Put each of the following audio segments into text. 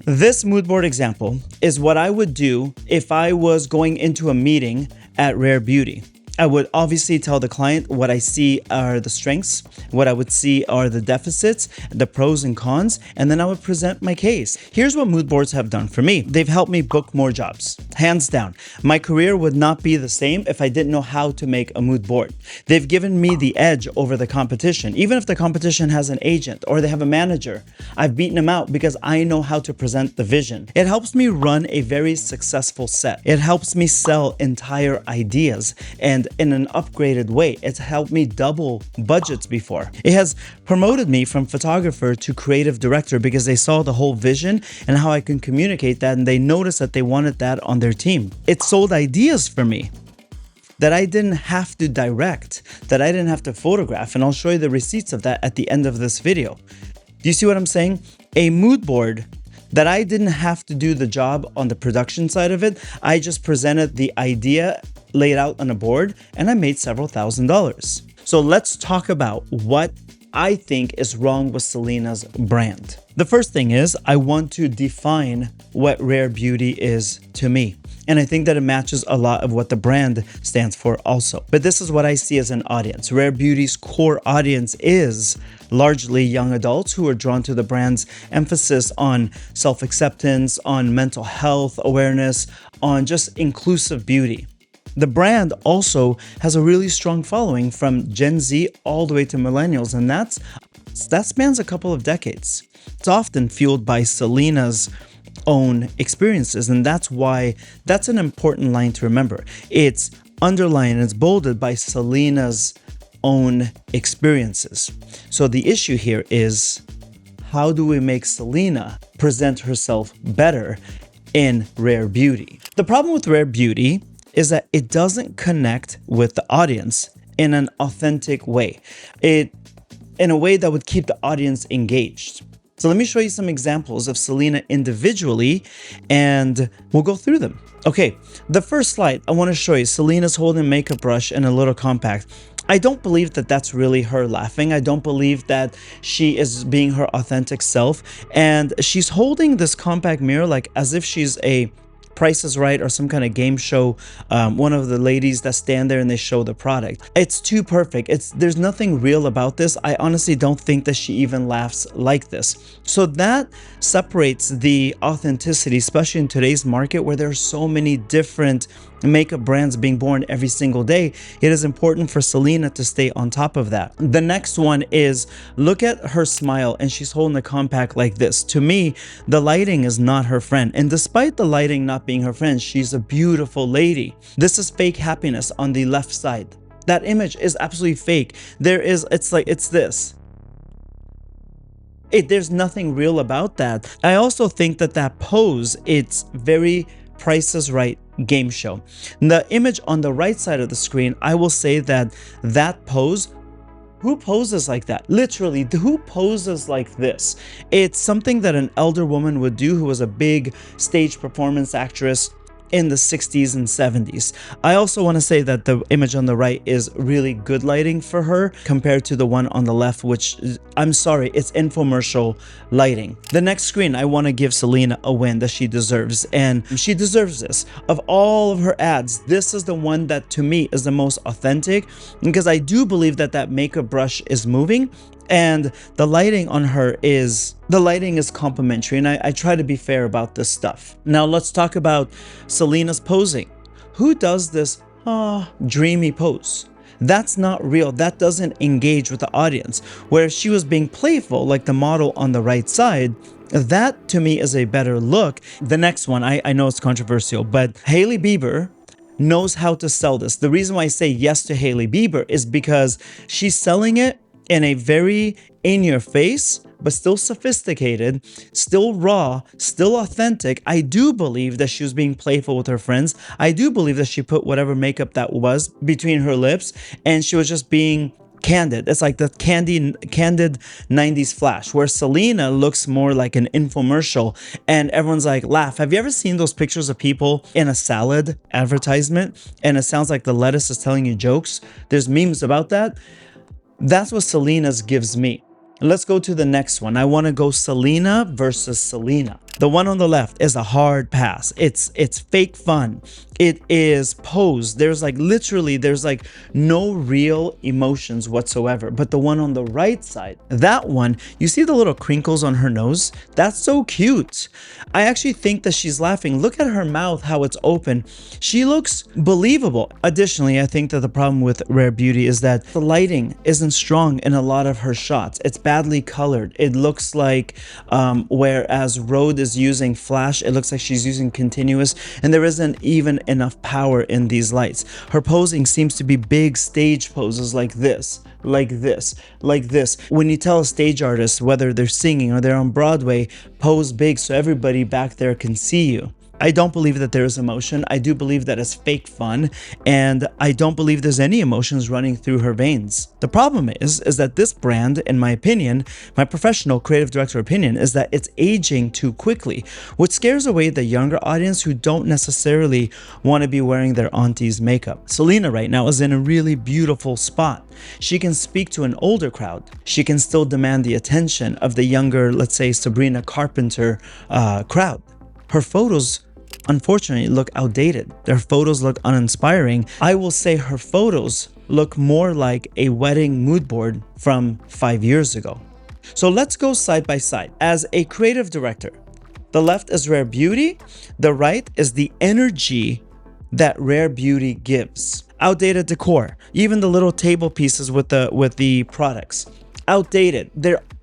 This mood board example is what I would do if I was going into a meeting at Rare Beauty. I would obviously tell the client what I see are the strengths, what I would see are the deficits, the pros and cons, and then I would present my case. Here's what mood boards have done for me. They've helped me book more jobs, hands down. My career would not be the same if I didn't know how to make a mood board. They've given me the edge over the competition. Even if the competition has an agent or they have a manager, I've beaten them out because I know how to present the vision. It helps me run a very successful set. It helps me sell entire ideas and in an upgraded way. It's helped me double budgets before. It has promoted me from photographer to creative director because they saw the whole vision and how I can communicate that, and they noticed that they wanted that on their team. It sold ideas for me that I didn't have to direct, that I didn't have to photograph, and I'll show you the receipts of that at the end of this video. Do you see what I'm saying? A mood board that I didn't have to do the job on the production side of it. I just presented the idea laid out on a board and I made several $1,000s. So let's talk about what I think is wrong with Selena's brand. The first thing is I want to define what Rare Beauty is to me. And I think that it matches a lot of what the brand stands for also. But this is what I see as an audience. Rare Beauty's core audience is largely young adults who are drawn to the brand's emphasis on self-acceptance, on mental health awareness, on just inclusive beauty. The brand also has a really strong following from Gen Z all the way to millennials, and that spans a couple of decades. It's often fueled by Selena's own experiences, and that's why that's an important line to remember. It's underlined, it's bolded by Selena's own experiences. So the issue here is, how do we make Selena present herself better in Rare Beauty? The problem with Rare Beauty is that it doesn't connect with the audience in an authentic way. In a way that would keep the audience engaged. So let me show you some examples of Selena individually and we'll go through them. Okay, the first slide I want to show you, Selena's holding a makeup brush and a little compact. I don't believe that that's really her laughing. I don't believe that she is being her authentic self. And she's holding this compact mirror like as if she's a Price is Right or some kind of game show, one of the ladies that stand there and they show the product. It's too perfect. There's nothing real about this. I honestly don't think that she even laughs like this. So that separates the authenticity, especially in today's market where there are so many different makeup brands being born every single day. It is important for Selena to stay on top of that. The next one is, look at her smile and she's holding a compact like this. To me, the lighting is not her friend. And despite the lighting not being her friend, she's a beautiful lady. This is fake happiness on the left side. That image is absolutely fake. It's this. There's nothing real about that. I also think that pose, it's very Price is Right game show. The image on the right side of the screen, I will say that pose, who poses like that? Literally, who poses like this? It's something that an elder woman would do who was a big stage performance actress in the 60s and 70s. I also want to say that the image on the right is really good lighting for her compared to the one on the left, which I'm sorry, it's infomercial lighting. The next screen, I want to give Selena a win that she deserves, and she deserves this. Of all of her ads, this is the one that to me is the most authentic because I do believe that makeup brush is moving. And the lighting on her is complimentary, and I try to be fair about this stuff. Now let's talk about Selena's posing. Who does this dreamy pose? That's not real. That doesn't engage with the audience. Where if she was being playful, like the model on the right side, that to me is a better look. The next one, I know it's controversial, but Hailey Bieber knows how to sell this. The reason why I say yes to Hailey Bieber is because she's selling it in a very in-your-face, but still sophisticated, still raw, still authentic. I do believe that she was being playful with her friends. I do believe that she put whatever makeup that was between her lips and she was just being candid. It's like the candid 90s flash where Selena looks more like an infomercial and everyone's like, laugh. Have you ever seen those pictures of people in a salad advertisement and it sounds like the lettuce is telling you jokes? There's memes about that. That's what Selena's gives me. Let's go to the next one. I want to go Selena versus Selena. The one on the left is a hard pass. It's fake fun. It is posed. There's like literally there's like no real emotions whatsoever. But the one on the right side, that one, you see the little crinkles on her nose? That's so cute. I actually think that she's laughing. Look at her mouth, how it's open. She looks believable. Additionally, I think that the problem with Rare Beauty is that the lighting isn't strong in a lot of her shots. It's badly colored. It looks like whereas Rhode is using flash, it looks like she's using continuous, and there isn't even enough power in these lights. Her posing seems to be big stage poses like this, like this, like this. When you tell a stage artist, whether they're singing or they're on Broadway, pose big so everybody back there can see you. I don't believe that there is emotion. I do believe that it's fake fun, and I don't believe there's any emotions running through her veins. The problem is that this brand, in my opinion, my professional creative director opinion, is that it's aging too quickly, which scares away the younger audience who don't necessarily want to be wearing their auntie's makeup. Selena right now is in a really beautiful spot. She can speak to an older crowd. She can still demand the attention of the younger, let's say, Sabrina Carpenter crowd. Her photos unfortunately look outdated. Their photos look uninspiring. I will say her photos look more like a wedding mood board from 5 years ago. So let's go side by side. As a creative director, the left is Rare Beauty, the right is the energy that Rare Beauty gives. Outdated decor, even the little table pieces with the products. Outdated.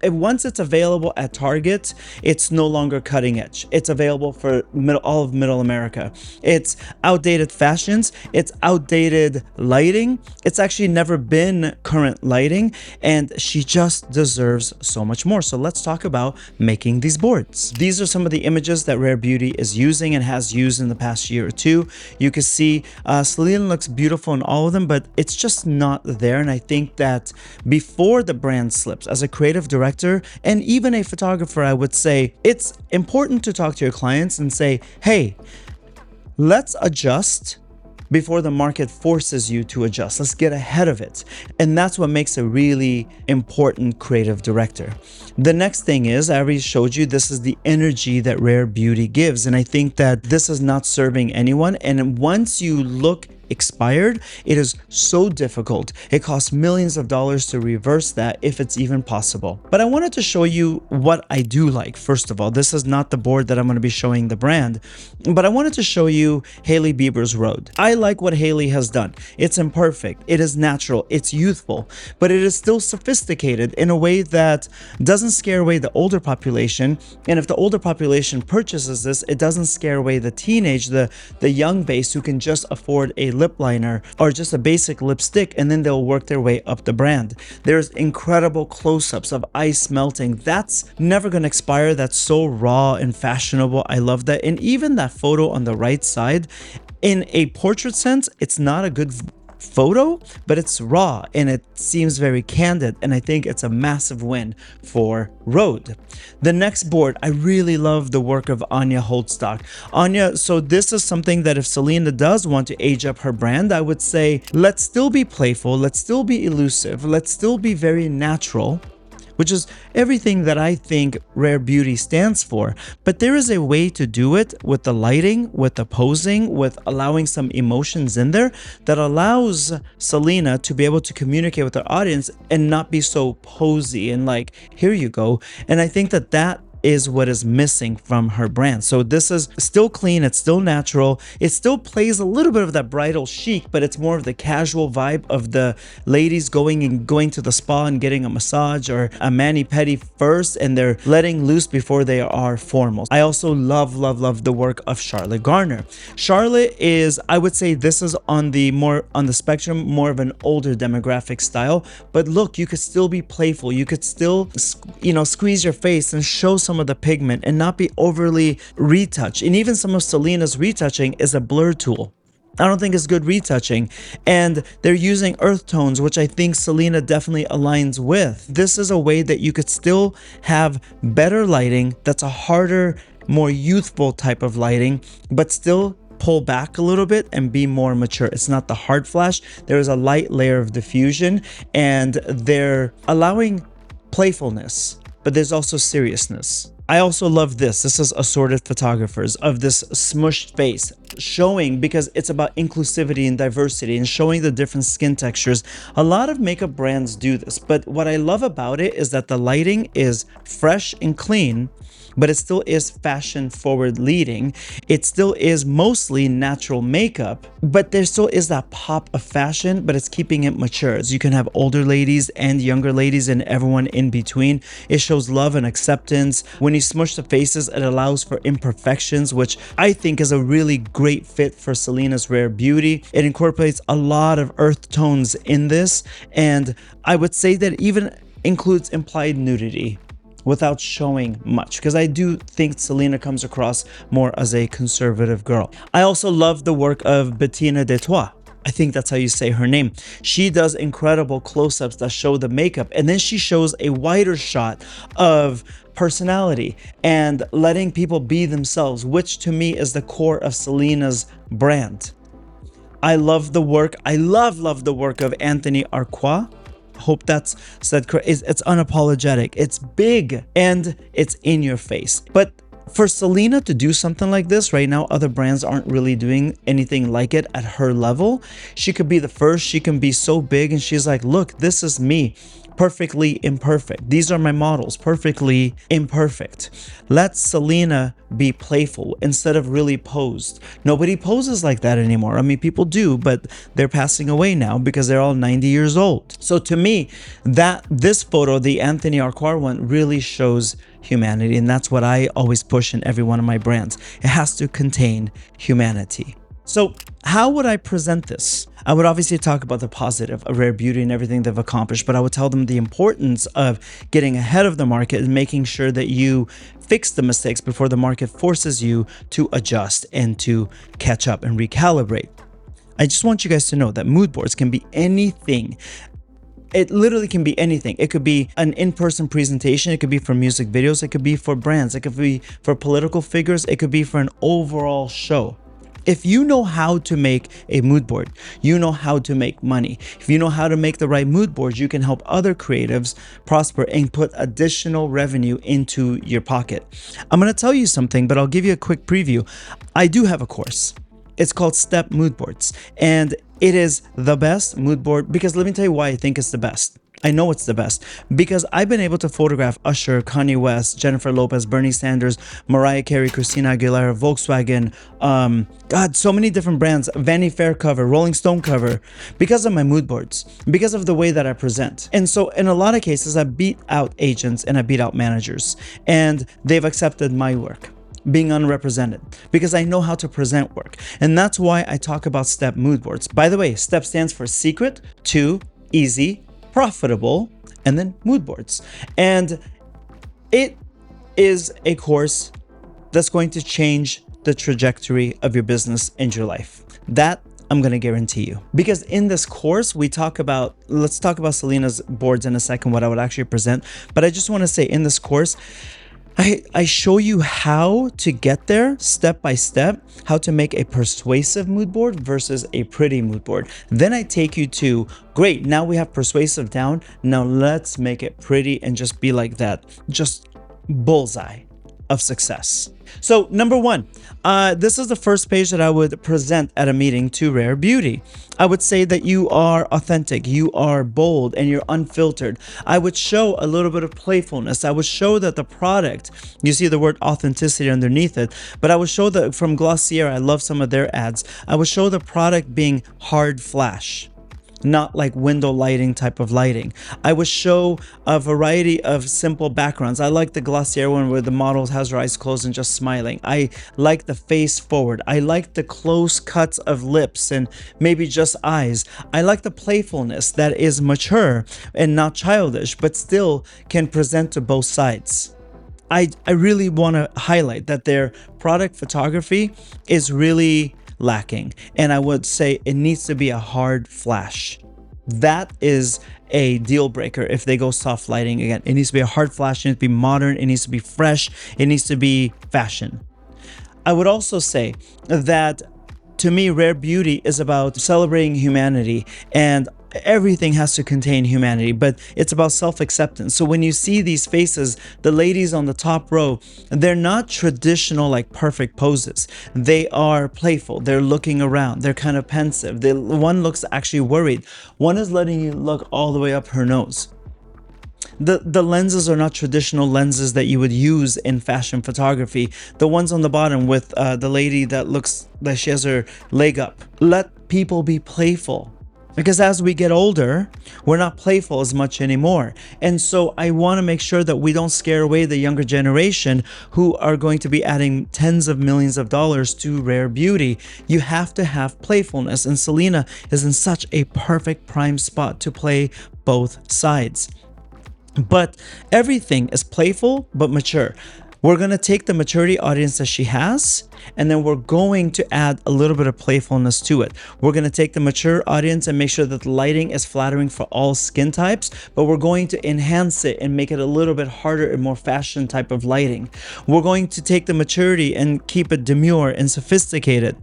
Once it's available at Target, it's no longer cutting edge. It's available for all of middle America. It's outdated fashions. It's outdated lighting. It's actually never been current lighting, and she just deserves so much more. So let's talk about making these boards. These are some of the images that Rare Beauty is using and has used in the past year or two. You can see Selena looks beautiful in all of them, but it's just not there. And I think that before the brand slips, as a creative director and even a photographer, I would say it's important to talk to your clients and say, hey, let's adjust before the market forces you to adjust. Let's get ahead of it. And that's what makes a really important creative director. The next thing is, I already showed you, this is the energy that Rare Beauty gives. And I think that this is not serving anyone. And once you look expired, it is so difficult. It costs millions of dollars to reverse that, if it's even possible. But I wanted to show you what I do like. First of all, this is not the board that I'm going to be showing the brand, but I wanted to show you Hailey Bieber's Rhode. I like what Hailey has done. It's imperfect, it is natural, it's youthful, but it is still sophisticated in a way that doesn't scare away the older population. And if the older population purchases this, it doesn't scare away the teenage, the young base who can just afford a lip liner or just a basic lipstick, and then they'll work their way up the brand. There's incredible close-ups of ice melting. That's never going to expire. That's so raw and fashionable. I love that. And even that photo on the right side, in a portrait sense, it's not a good photo, but it's raw and it seems very candid, and I think it's a massive win for Rhode. The next board, I really love the work of Anya Holdstock. Anya, so this is something that if Selena does want to age up her brand, I would say let's still be playful, let's still be elusive, let's still be very natural, which is everything that I think Rare Beauty stands for. But there is a way to do it with the lighting, with the posing, with allowing some emotions in there that allows Selena to be able to communicate with her audience and not be so posy and like, here you go. And I think that that is what is missing from her brand. So this is still clean, it's still natural, it still plays a little bit of that bridal chic, but it's more of the casual vibe of the ladies going to the spa and getting a massage or a mani-pedi first, and they're letting loose before they are formal. I also love the work of Charlotte Garner. Charlotte is, I would say this is on the spectrum, more of an older demographic style, but look, you could still be playful, you could still, squeeze your face and show some of the pigment and not be overly retouched. And even some of Selena's retouching is a blur tool. I don't think it's good retouching, and they're using earth tones, which I think Selena definitely aligns with. This is a way that you could still have better lighting that's a harder, more youthful type of lighting, but still pull back a little bit and be more mature. It's not the hard flash. There is a light layer of diffusion, and they're allowing playfulness, but there's also seriousness. I also love this. This is assorted photographers of this smushed face showing, because it's about inclusivity and diversity and showing the different skin textures. A lot of makeup brands do this, but what I love about it is that the lighting is fresh and clean, but it still is fashion forward leading. It still is mostly natural makeup, but there still is that pop of fashion, but it's keeping it mature. So you can have older ladies and younger ladies and everyone in between. It shows love and acceptance. When you smush the faces, it allows for imperfections, which I think is a really great fit for Selena's Rare Beauty. It incorporates a lot of earth tones in this, and I would say that it even includes implied nudity without showing much, because I do think Selena comes across more as a conservative girl. I also love the work of Bettina Detroit. I think that's how you say her name. She does incredible close-ups that show the makeup, and then she shows a wider shot of personality and letting people be themselves, which to me is the core of Selena's brand. I love the work. I love the work of Anthony Arquois. Hope that's said correct. It's unapologetic, it's big, and it's in your face. But for Selena to do something like this right now, other brands aren't really doing anything like it at her level. She could be the first. She can be so big, and she's like, look, this is me, perfectly imperfect. These are my models, perfectly imperfect. Let Selena be playful instead of really posed. Nobody poses like that anymore. I mean, people do, but they're passing away now because they're all 90 years old. So to me, this photo, the Anthony Arquois one, really shows humanity, and that's what I always push in every one of my brands. It has to contain humanity. So how would I present this? I would obviously talk about the positive of Rare Beauty and everything they've accomplished, but I would tell them the importance of getting ahead of the market and making sure that you fix the mistakes before the market forces you to adjust and to catch up and recalibrate. I just want you guys to know that mood boards can be anything. It literally can be anything. It could be an in-person presentation. It could be for music videos. It could be for brands. It could be for political figures. It could be for an overall show. If you know how to make a mood board, you know how to make money. If you know how to make the right mood boards, you can help other creatives prosper and put additional revenue into your pocket. I'm going to tell you something, but I'll give you a quick preview. I do have a course. It's called Step Mood Boards, and it is the best mood board, because let me tell you why I think it's the best. I know it's the best because I've been able to photograph Usher, Kanye West, Jennifer Lopez, Bernie Sanders, Mariah Carey, Christina Aguilera, Volkswagen, God, so many different brands, Vanity Fair cover, Rolling Stone cover, because of my mood boards, because of the way that I present. And so in a lot of cases, I beat out agents and I beat out managers, and they've accepted my work being unrepresented because I know how to present work. And that's why I talk about STEP mood boards. By the way, STEP stands for secret, 2, easy, profitable, and then mood boards. And it is a course that's going to change the trajectory of your business and your life. That I'm going to guarantee you, because in this course we talk about, let's talk about Selena's boards in a second, what I would actually present. But I just want to say in this course, I show you how to get there step by step, how to make a persuasive mood board versus a pretty mood board. Then I take you to, great, now we have persuasive down. Now let's make it pretty and just be like that. Just bullseye of success. So number one, this is the first page that I would present at a meeting to Rare Beauty. I would say that you are authentic, you are bold, and you're unfiltered. I would show a little bit of playfulness. I would show that the product, you see the word authenticity underneath it, but I would show that from Glossier, I love some of their ads. I would show the product being hard flash, not like window lighting type of lighting. I would show a variety of simple backgrounds. I like the Glossier one where the model has her eyes closed and just smiling. I like the face forward. I like the close cuts of lips and maybe just eyes. I like the playfulness that is mature and not childish, but still can present to both sides. I really want to highlight that their product photography is really lacking, and I would say it needs to be a hard flash. That is a deal breaker if they go soft lighting. Again, it needs to be a hard flash, it needs to be modern, it needs to be fresh, it needs to be fashion. I would also say that to me, Rare Beauty is about celebrating humanity and everything has to contain humanity, but it's about self-acceptance. So when you see these faces, the ladies on the top row, they're not traditional like perfect poses. They are playful. They're looking around. They're kind of pensive. One looks actually worried. One is letting you look all the way up her nose. The lenses are not traditional lenses that you would use in fashion photography. The ones on the bottom with the lady that looks like she has her leg up. Let people be playful. Because as we get older, we're not playful as much anymore. And so I want to make sure that we don't scare away the younger generation who are going to be adding tens of millions of dollars to Rare Beauty. You have to have playfulness. And Selena is in such a perfect prime spot to play both sides. But everything is playful but mature. We're going to take the maturity audience that she has, and then we're going to add a little bit of playfulness to it. We're going to take the mature audience and make sure that the lighting is flattering for all skin types, but we're going to enhance it and make it a little bit harder and more fashion type of lighting. We're going to take the maturity and keep it demure and sophisticated,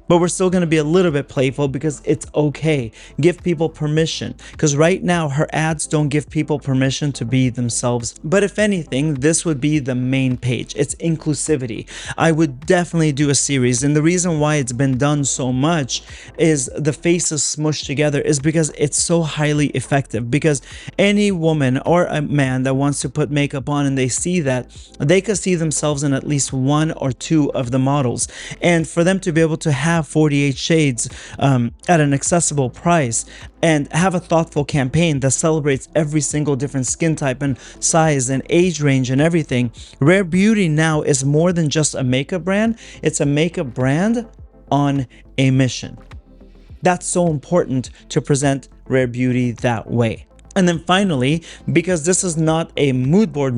but we're still going to be a little bit playful because it's okay. Give people permission, because right now her ads don't give people permission to be themselves. But if anything, this would be the main page. It's inclusivity. I would definitely do a series, and the reason why it's been done so much is the faces smushed together is because it's so highly effective. Because any woman or a man that wants to put makeup on and they see that, they could see themselves in at least one or two of the models, and for them to be able to have 48 shades at an accessible price and have a thoughtful campaign that celebrates every single different skin type and size and age range and everything. Rare Beauty now is more than just a makeup brand. It's a makeup brand on a mission. That's so important to present Rare Beauty that way. And then finally, because this is not a mood board,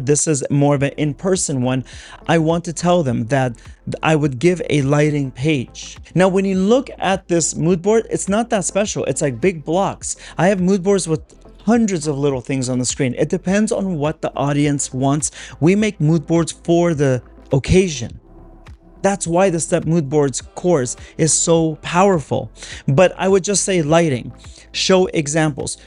this is more of an in-person one, I want to tell them that I would give a lighting page. Now, when you look at this mood board, it's not that special. It's like big blocks. I have mood boards with hundreds of little things on the screen. It depends on what the audience wants. We make mood boards for the occasion. That's why the Step Mood Boards course is so powerful. But I would just say lighting. Show examples.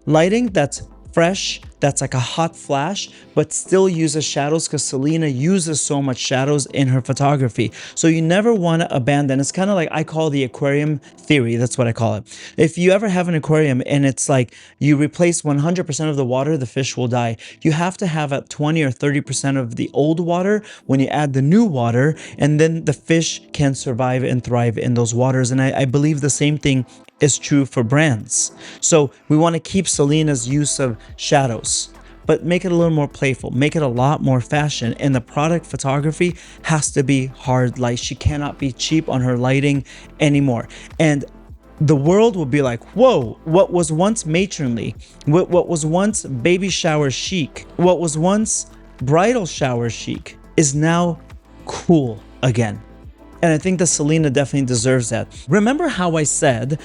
Lighting that's fresh, that's like a hot flash, but still uses shadows, because Selena uses so much shadows in her photography. So you never want to abandon. It's kind of like, I call the aquarium theory. That's what I call it. If you ever have an aquarium and it's like you replace 100% of the water, the fish will die. You have to have at 20 or 30% of the old water when you add the new water, and then the fish can survive and thrive in those waters. And I believe the same thing is true for brands. So we want to keep Selena's use of shadows, but make it a little more playful, make it a lot more fashion. And the product photography has to be hard light. She cannot be cheap on her lighting anymore. And the world will be like, whoa, what was once matronly, what was once baby shower chic, what was once bridal shower chic is now cool again. And I think that Selena definitely deserves that. Remember how I said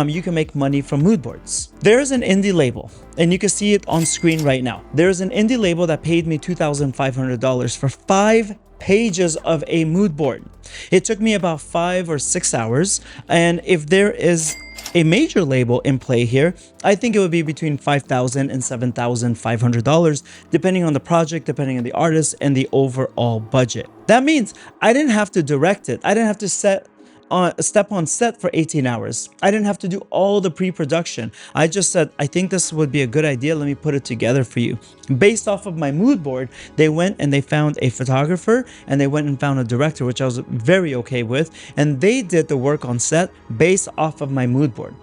you can make money from mood boards? There is an indie label, and you can see it on screen right now. There is an indie label that paid me $2,500 for 5 pages of a mood board. It took me about 5 or 6 hours. And if there is a major label in play here, I think it would be between $5,000 and $7,500, depending on the project, depending on the artist, and the overall budget. That means I didn't have to direct it. I didn't have to step on set for 18 hours. I didn't have to do all the pre-production. I just said, I think this would be a good idea. Let me put it together for you. Based off of my mood board, they went and they found a photographer, and they went and found a director, which I was very okay with. And they did the work on set based off of my mood board.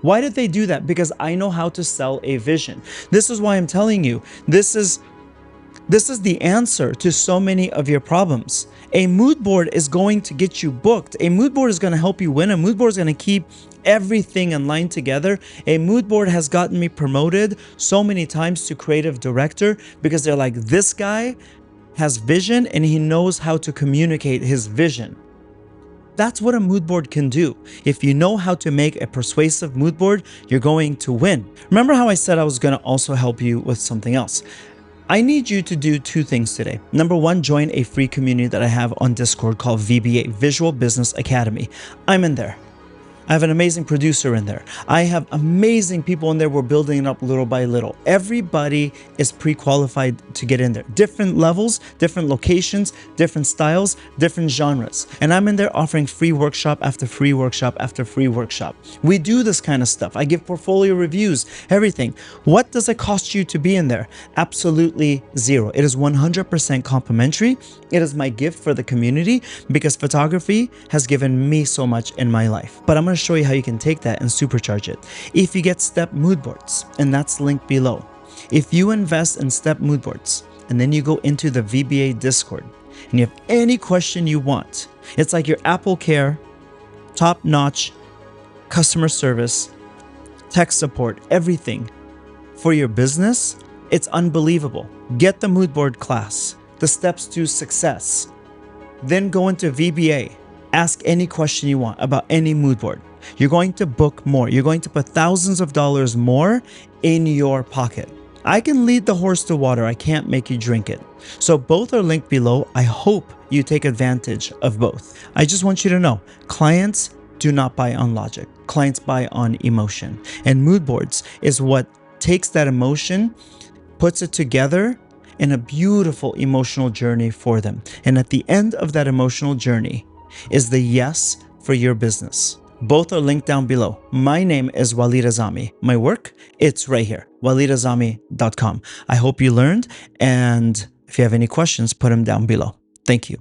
Why did they do that? Because I know how to sell a vision. This is why I'm telling you, this is the answer to so many of your problems. A mood board is going to get you booked. A mood board is going to help you win. A mood board is going to keep everything in line together. A mood board has gotten me promoted so many times to creative director, because they're like, this guy has vision and he knows how to communicate his vision. That's what a mood board can do. If you know how to make a persuasive mood board, you're going to win. Remember how I said I was going to also help you with something else? I need you to do 2 things today. Number 1, join a free community that I have on Discord called VBA, Visual Business Academy. I'm in there. I have an amazing producer in there. I have amazing people in there. We're building it up little by little. Everybody is pre-qualified to get in there. Different levels, different locations, different styles, different genres. And I'm in there offering free workshop after free workshop after free workshop. We do this kind of stuff. I give portfolio reviews, everything. What does it cost you to be in there? Absolutely zero. It is 100% complimentary. It is my gift for the community because photography has given me so much in my life. But I'm going to show you how you can take that and supercharge it. If you get step mood boards, and that's linked below. If you invest in step mood boards and then you go into the VBA Discord and you have any question you want, it's like your Apple Care, top-notch customer service, tech support, everything for your business. It's unbelievable. Get the mood board class, the steps to success. Then go into VBA. Ask any question you want about any mood board. You're going to book more. You're going to put thousands of dollars more in your pocket. I can lead the horse to water. I can't make you drink it. So both are linked below. I hope you take advantage of both. I just want you to know, clients do not buy on logic. Clients buy on emotion. And mood boards is what takes that emotion, puts it together in a beautiful emotional journey for them. And at the end of that emotional journey is the yes for your business. Both are linked down below. My name is Walid Azami. My work, it's right here, walidazami.com. I hope you learned, and if you have any questions, put them down below. Thank you.